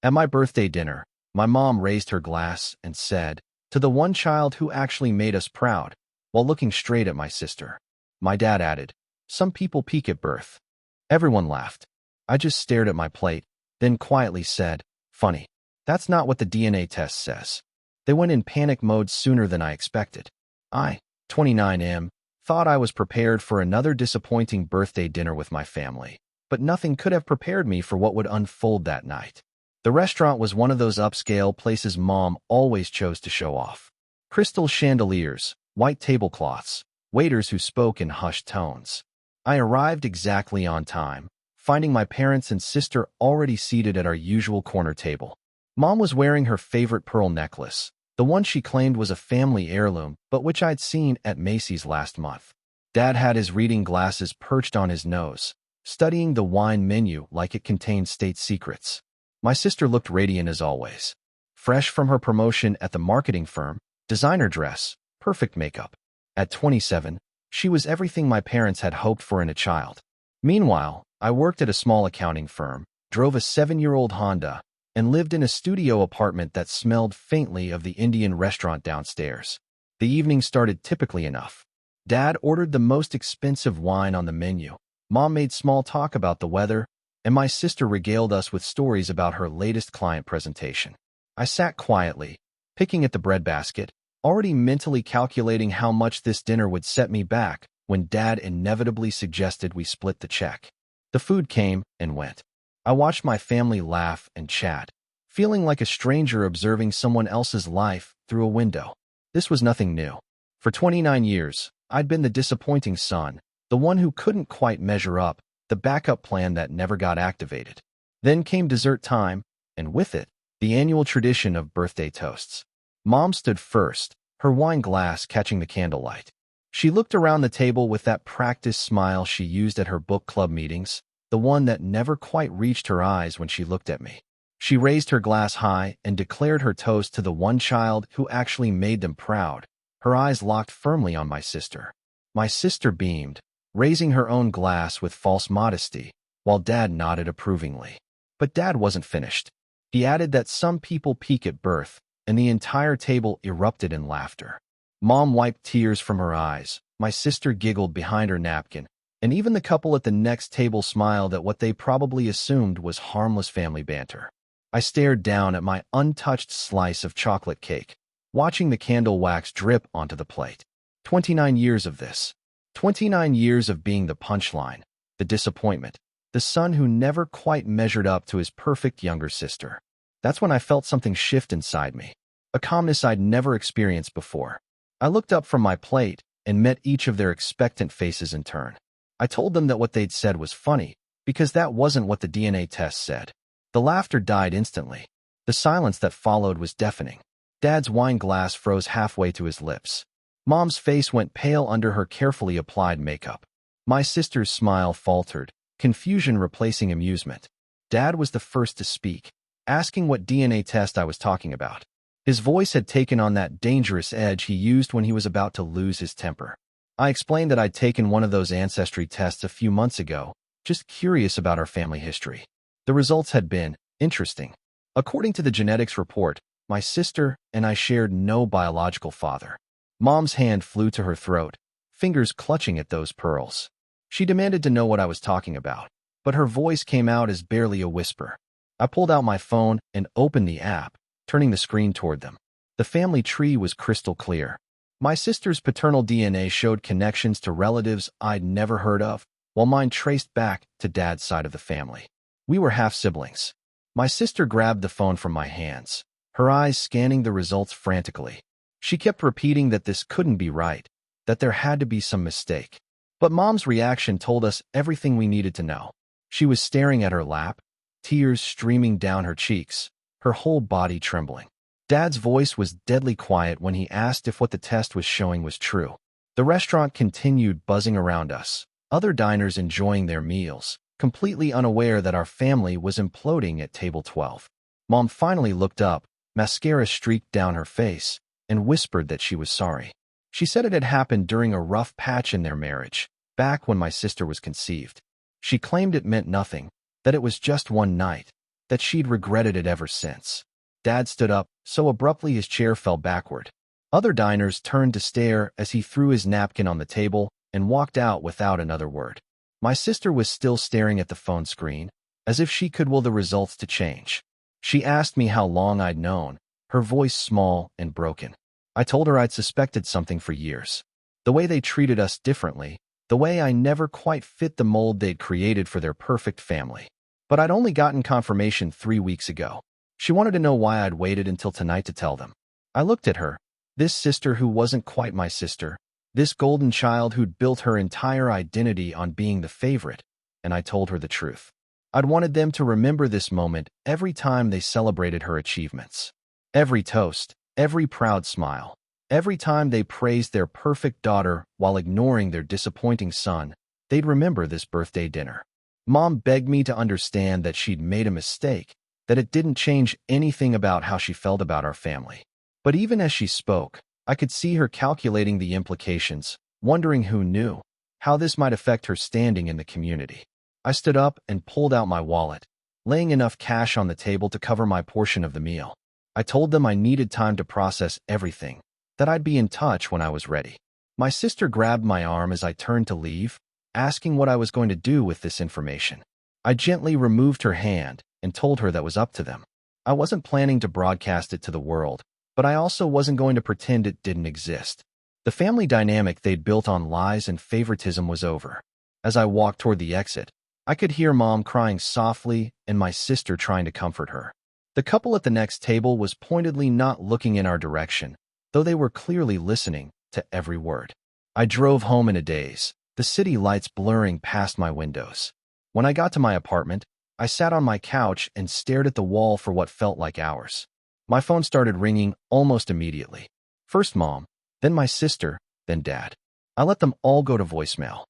At my birthday dinner, my mom raised her glass and said, "To the one child who actually made us proud," while looking straight at my sister. My dad added, "Some people peak at birth." Everyone laughed. I just stared at my plate, then quietly said, "Funny. That's not what the DNA test says." They went in panic mode sooner than I expected. I, 29M, thought I was prepared for another disappointing birthday dinner with my family, but nothing could have prepared me for what would unfold that night. The restaurant was one of those upscale places Mom always chose to show off. Crystal chandeliers, white tablecloths, waiters who spoke in hushed tones. I arrived exactly on time, finding my parents and sister already seated at our usual corner table. Mom was wearing her favorite pearl necklace, the one she claimed was a family heirloom, but which I'd seen at Macy's last month. Dad had his reading glasses perched on his nose, studying the wine menu like it contained state secrets. My sister looked radiant as always. Fresh from her promotion at the marketing firm, designer dress, perfect makeup. At 27, she was everything my parents had hoped for in a child. Meanwhile, I worked at a small accounting firm, drove a 7-year-old Honda, and lived in a studio apartment that smelled faintly of the Indian restaurant downstairs. The evening started typically enough. Dad ordered the most expensive wine on the menu. Mom made small talk about the weather, and my sister regaled us with stories about her latest client presentation. I sat quietly, picking at the breadbasket, already mentally calculating how much this dinner would set me back when Dad inevitably suggested we split the check. The food came and went. I watched my family laugh and chat, feeling like a stranger observing someone else's life through a window. This was nothing new. For 29 years, I'd been the disappointing son, the one who couldn't quite measure up, the backup plan that never got activated. Then came dessert time, and with it, the annual tradition of birthday toasts. Mom stood first, her wine glass catching the candlelight. She looked around the table with that practiced smile she used at her book club meetings, the one that never quite reached her eyes when she looked at me. She raised her glass high and declared her toast to the one child who actually made them proud, her eyes locked firmly on my sister. My sister beamed, raising her own glass with false modesty, while Dad nodded approvingly. But Dad wasn't finished. He added that some people peak at birth, and the entire table erupted in laughter. Mom wiped tears from her eyes, my sister giggled behind her napkin, and even the couple at the next table smiled at what they probably assumed was harmless family banter. I stared down at my untouched slice of chocolate cake, watching the candle wax drip onto the plate. 29 years of this. 29 years of being the punchline, the disappointment, the son who never quite measured up to his perfect younger sister. That's when I felt something shift inside me, a calmness I'd never experienced before. I looked up from my plate and met each of their expectant faces in turn. I told them that what they'd said was funny, because that wasn't what the DNA test said. The laughter died instantly. The silence that followed was deafening. Dad's wine glass froze halfway to his lips. Mom's face went pale under her carefully applied makeup. My sister's smile faltered, confusion replacing amusement. Dad was the first to speak, asking what DNA test I was talking about. His voice had taken on that dangerous edge he used when he was about to lose his temper. I explained that I'd taken one of those ancestry tests a few months ago, just curious about our family history. The results had been interesting. According to the genetics report, my sister and I shared no biological father. Mom's hand flew to her throat, fingers clutching at those pearls. She demanded to know what I was talking about, but her voice came out as barely a whisper. I pulled out my phone and opened the app, turning the screen toward them. The family tree was crystal clear. My sister's paternal DNA showed connections to relatives I'd never heard of, while mine traced back to Dad's side of the family. We were half-siblings. My sister grabbed the phone from my hands, her eyes scanning the results frantically. She kept repeating that this couldn't be right, that there had to be some mistake. But Mom's reaction told us everything we needed to know. She was staring at her lap, tears streaming down her cheeks, her whole body trembling. Dad's voice was deadly quiet when he asked if what the test was showing was true. The restaurant continued buzzing around us, other diners enjoying their meals, completely unaware that our family was imploding at table 12. Mom finally looked up, mascara streaked down her face, and whispered that she was sorry. She said it had happened during a rough patch in their marriage, back when my sister was conceived. She claimed it meant nothing, that it was just one night, that she'd regretted it ever since. Dad stood up, so abruptly his chair fell backward. Other diners turned to stare as he threw his napkin on the table and walked out without another word. My sister was still staring at the phone screen, as if she could will the results to change. She asked me how long I'd known, her voice small and broken. I told her I'd suspected something for years. The way they treated us differently, the way I never quite fit the mold they'd created for their perfect family. But I'd only gotten confirmation 3 weeks ago. She wanted to know why I'd waited until tonight to tell them. I looked at her, this sister who wasn't quite my sister, this golden child who'd built her entire identity on being the favorite, and I told her the truth. I'd wanted them to remember this moment every time they celebrated her achievements. Every toast, every proud smile, every time they praised their perfect daughter while ignoring their disappointing son, they'd remember this birthday dinner. Mom begged me to understand that she'd made a mistake, that it didn't change anything about how she felt about our family. But even as she spoke, I could see her calculating the implications, wondering who knew, how this might affect her standing in the community. I stood up and pulled out my wallet, laying enough cash on the table to cover my portion of the meal. I told them I needed time to process everything, that I'd be in touch when I was ready. My sister grabbed my arm as I turned to leave, asking what I was going to do with this information. I gently removed her hand and told her that was up to them. I wasn't planning to broadcast it to the world, but I also wasn't going to pretend it didn't exist. The family dynamic they'd built on lies and favoritism was over. As I walked toward the exit, I could hear Mom crying softly and my sister trying to comfort her. The couple at the next table was pointedly not looking in our direction, though they were clearly listening to every word. I drove home in a daze, the city lights blurring past my windows. When I got to my apartment, I sat on my couch and stared at the wall for what felt like hours. My phone started ringing almost immediately. First Mom, then my sister, then Dad. I let them all go to voicemail.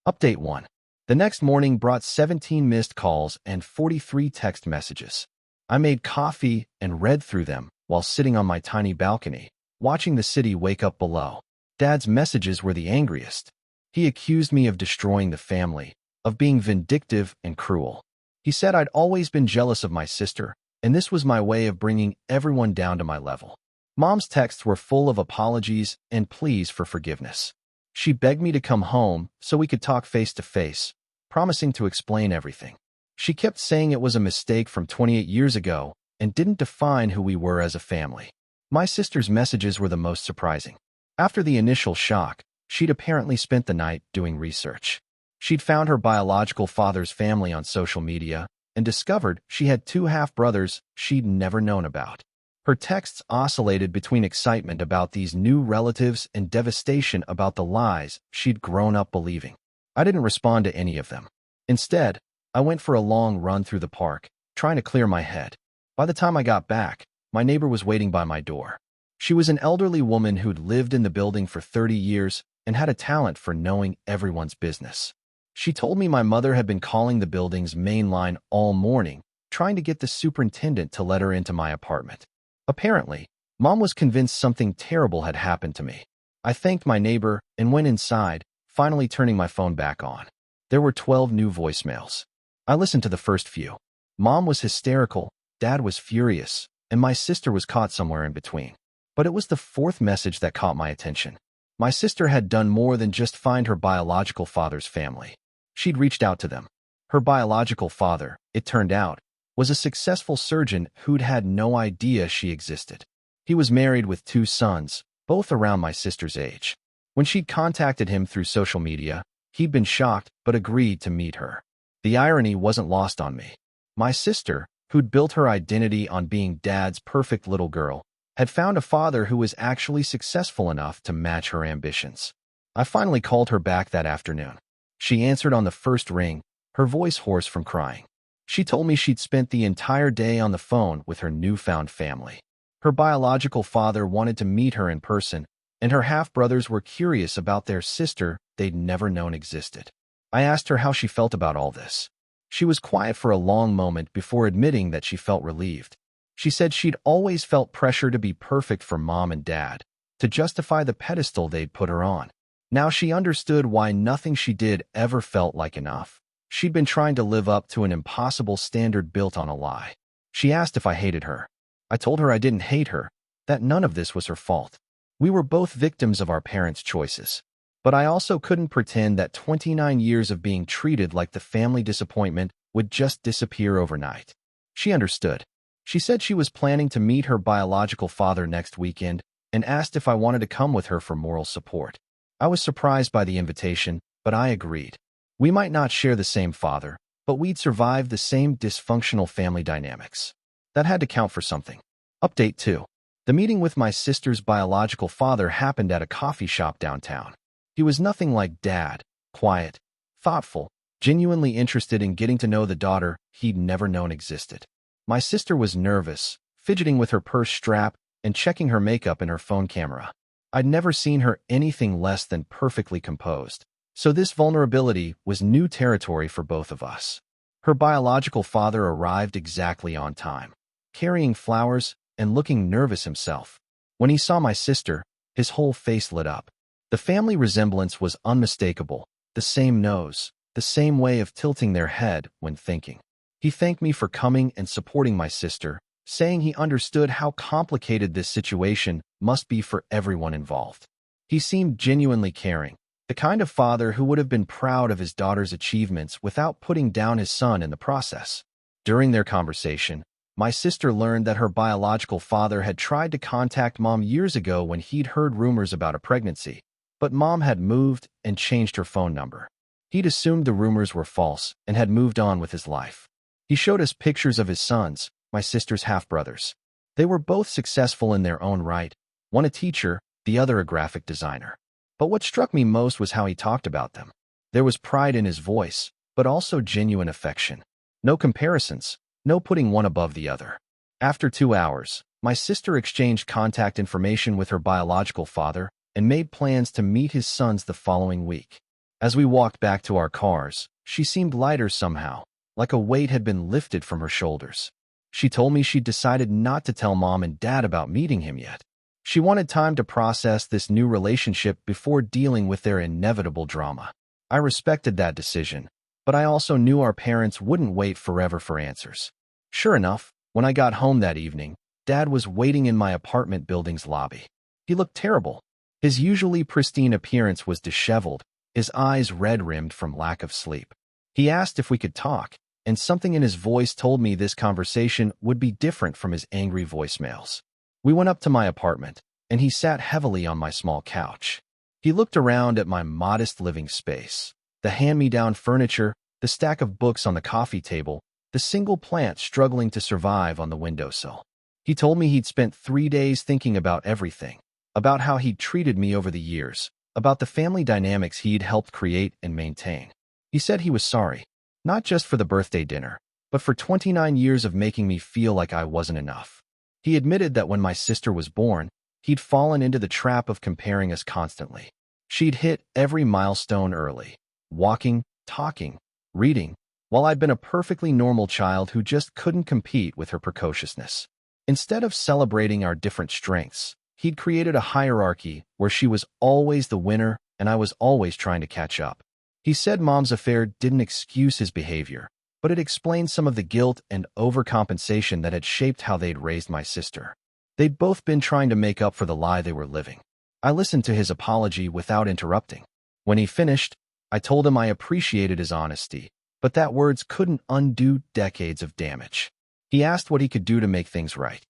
Update 1. The next morning brought 17 missed calls and 43 text messages. I made coffee and read through them while sitting on my tiny balcony, watching the city wake up below. Dad's messages were the angriest. He accused me of destroying the family, of being vindictive and cruel. He said I'd always been jealous of my sister, and this was my way of bringing everyone down to my level. Mom's texts were full of apologies and pleas for forgiveness. She begged me to come home so we could talk face to face, promising to explain everything. She kept saying it was a mistake from 28 years ago and didn't define who we were as a family. My sister's messages were the most surprising. After the initial shock, she'd apparently spent the night doing research. She'd found her biological father's family on social media and discovered she had 2 half-brothers she'd never known about. Her texts oscillated between excitement about these new relatives and devastation about the lies she'd grown up believing. I didn't respond to any of them. Instead, I went for a long run through the park, trying to clear my head. By the time I got back, my neighbor was waiting by my door. She was an elderly woman who'd lived in the building for 30 years and had a talent for knowing everyone's business. She told me my mother had been calling the building's main line all morning, trying to get the superintendent to let her into my apartment. Apparently, Mom was convinced something terrible had happened to me. I thanked my neighbor and went inside, finally turning my phone back on. There were 12 new voicemails. I listened to the first few. Mom was hysterical, Dad was furious, and my sister was caught somewhere in between. But it was the 4th message that caught my attention. My sister had done more than just find her biological father's family. She'd reached out to them. Her biological father, it turned out, was a successful surgeon who'd had no idea she existed. He was married with 2 sons, both around my sister's age. When she'd contacted him through social media, he'd been shocked but agreed to meet her. The irony wasn't lost on me. My sister, who'd built her identity on being Dad's perfect little girl, had found a father who was actually successful enough to match her ambitions. I finally called her back that afternoon. She answered on the first ring, her voice hoarse from crying. She told me she'd spent the entire day on the phone with her newfound family. Her biological father wanted to meet her in person, and her half-brothers were curious about their sister they'd never known existed. I asked her how she felt about all this. She was quiet for a long moment before admitting that she felt relieved. She said she'd always felt pressure to be perfect for Mom and Dad, to justify the pedestal they'd put her on. Now she understood why nothing she did ever felt like enough. She'd been trying to live up to an impossible standard built on a lie. She asked if I hated her. I told her I didn't hate her, that none of this was her fault. We were both victims of our parents' choices. But I also couldn't pretend that 29 years of being treated like the family disappointment would just disappear overnight. She understood. She said she was planning to meet her biological father next weekend and asked if I wanted to come with her for moral support. I was surprised by the invitation, but I agreed. We might not share the same father, but we'd survive the same dysfunctional family dynamics. That had to count for something. Update 2. The meeting with my sister's biological father happened at a coffee shop downtown. He was nothing like Dad, quiet, thoughtful, genuinely interested in getting to know the daughter he'd never known existed. My sister was nervous, fidgeting with her purse strap and checking her makeup in her phone camera. I'd never seen her anything less than perfectly composed, so this vulnerability was new territory for both of us. Her biological father arrived exactly on time, carrying flowers and looking nervous himself. When he saw my sister, his whole face lit up. The family resemblance was unmistakable, the same nose, the same way of tilting their head when thinking. He thanked me for coming and supporting my sister, saying he understood how complicated this situation must be for everyone involved. He seemed genuinely caring, the kind of father who would have been proud of his daughter's achievements without putting down his son in the process. During their conversation, my sister learned that her biological father had tried to contact Mom years ago when he'd heard rumors about a pregnancy, but Mom had moved and changed her phone number. He'd assumed the rumors were false and had moved on with his life. He showed us pictures of his sons, my sister's half-brothers. They were both successful in their own right, one a teacher, the other a graphic designer. But what struck me most was how he talked about them. There was pride in his voice, but also genuine affection. No comparisons, no putting one above the other. After 2 hours, my sister exchanged contact information with her biological father and made plans to meet his sons the following week. As we walked back to our cars, she seemed lighter somehow, like a weight had been lifted from her shoulders. She told me she'd decided not to tell Mom and Dad about meeting him yet. She wanted time to process this new relationship before dealing with their inevitable drama. I respected that decision, but I also knew our parents wouldn't wait forever for answers. Sure enough, when I got home that evening, Dad was waiting in my apartment building's lobby. He looked terrible. His usually pristine appearance was disheveled, his eyes red-rimmed from lack of sleep. He asked if we could talk, and something in his voice told me this conversation would be different from his angry voicemails. We went up to my apartment, and he sat heavily on my small couch. He looked around at my modest living space, the hand-me-down furniture, the stack of books on the coffee table, the single plant struggling to survive on the windowsill. He told me he'd spent 3 days thinking about everything, about how he'd treated me over the years, about the family dynamics he'd helped create and maintain. He said he was sorry, not just for the birthday dinner, but for 29 years of making me feel like I wasn't enough. He admitted that when my sister was born, he'd fallen into the trap of comparing us constantly. She'd hit every milestone early, walking, talking, reading, while I'd been a perfectly normal child who just couldn't compete with her precociousness. Instead of celebrating our different strengths, he'd created a hierarchy where she was always the winner and I was always trying to catch up. He said Mom's affair didn't excuse his behavior, but it explained some of the guilt and overcompensation that had shaped how they'd raised my sister. They'd both been trying to make up for the lie they were living. I listened to his apology without interrupting. When he finished, I told him I appreciated his honesty, but that words couldn't undo decades of damage. He asked what he could do to make things right.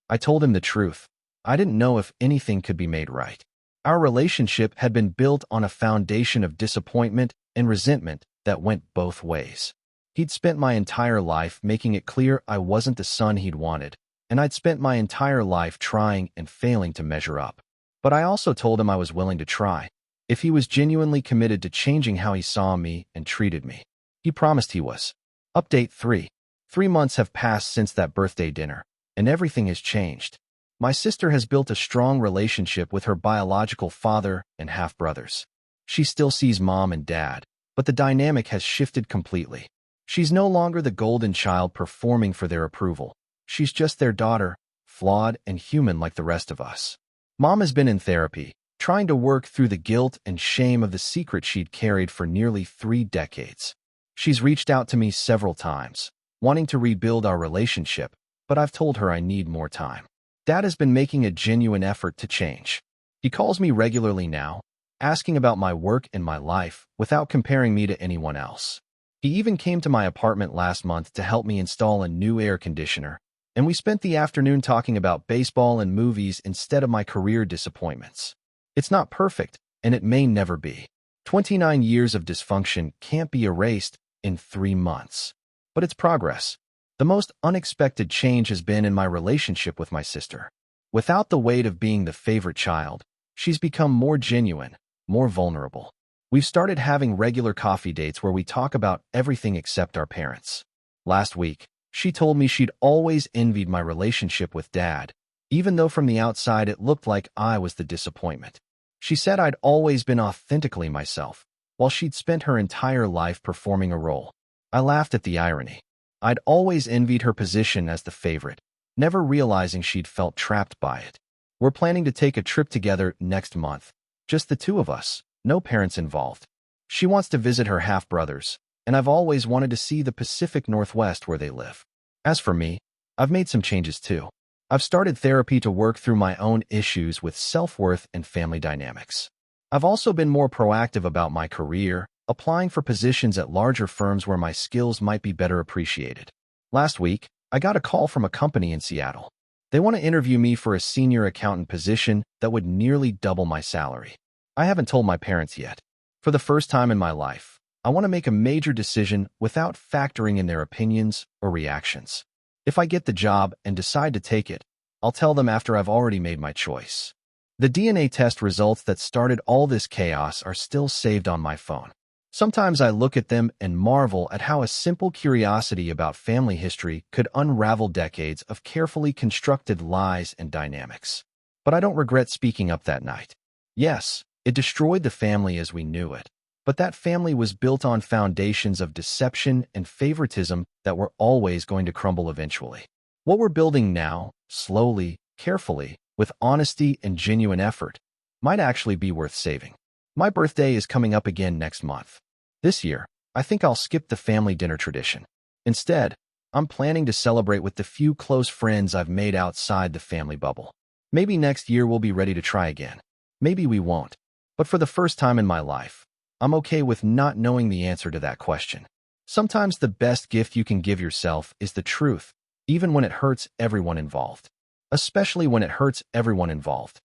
I told him the truth. I didn't know if anything could be made right. Our relationship had been built on a foundation of disappointment and resentment that went both ways. He'd spent my entire life making it clear I wasn't the son he'd wanted, and I'd spent my entire life trying and failing to measure up. But I also told him I was willing to try, if he was genuinely committed to changing how he saw me and treated me. He promised he was. Update 3. 3 months have passed since that birthday dinner, and everything has changed. My sister has built a strong relationship with her biological father and half-brothers. She still sees Mom and Dad, but the dynamic has shifted completely. She's no longer the golden child performing for their approval. She's just their daughter, flawed and human like the rest of us. Mom has been in therapy, trying to work through the guilt and shame of the secret she'd carried for nearly 3 decades. She's reached out to me several times, wanting to rebuild our relationship, but I've told her I need more time. Dad has been making a genuine effort to change. He calls me regularly now, asking about my work and my life without comparing me to anyone else. He even came to my apartment last month to help me install a new air conditioner, and we spent the afternoon talking about baseball and movies instead of my career disappointments. It's not perfect, and it may never be. 29 years of dysfunction can't be erased in 3 months. But it's progress. The most unexpected change has been in my relationship with my sister. Without the weight of being the favorite child, she's become more genuine, more vulnerable. We've started having regular coffee dates where we talk about everything except our parents. Last week, she told me she'd always envied my relationship with Dad, even though from the outside it looked like I was the disappointment. She said I'd always been authentically myself, while she'd spent her entire life performing a role. I laughed at the irony. I'd always envied her position as the favorite, never realizing she'd felt trapped by it. We're planning to take a trip together next month, just the two of us, no parents involved. She wants to visit her half-brothers, and I've always wanted to see the Pacific Northwest where they live. As for me, I've made some changes too. I've started therapy to work through my own issues with self-worth and family dynamics. I've also been more proactive about my career, applying for positions at larger firms where my skills might be better appreciated. Last week, I got a call from a company in Seattle. They want to interview me for a senior accountant position that would nearly double my salary. I haven't told my parents yet. For the first time in my life, I want to make a major decision without factoring in their opinions or reactions. If I get the job and decide to take it, I'll tell them after I've already made my choice. The DNA test results that started all this chaos are still saved on my phone. Sometimes I look at them and marvel at how a simple curiosity about family history could unravel decades of carefully constructed lies and dynamics. But I don't regret speaking up that night. Yes, it destroyed the family as we knew it, but that family was built on foundations of deception and favoritism that were always going to crumble eventually. What we're building now, slowly, carefully, with honesty and genuine effort, might actually be worth saving. My birthday is coming up again next month. This year, I think I'll skip the family dinner tradition. Instead, I'm planning to celebrate with the few close friends I've made outside the family bubble. Maybe next year we'll be ready to try again. Maybe we won't. But for the first time in my life, I'm okay with not knowing the answer to that question. Sometimes the best gift you can give yourself is the truth, even when it hurts everyone involved. Especially when it hurts everyone involved.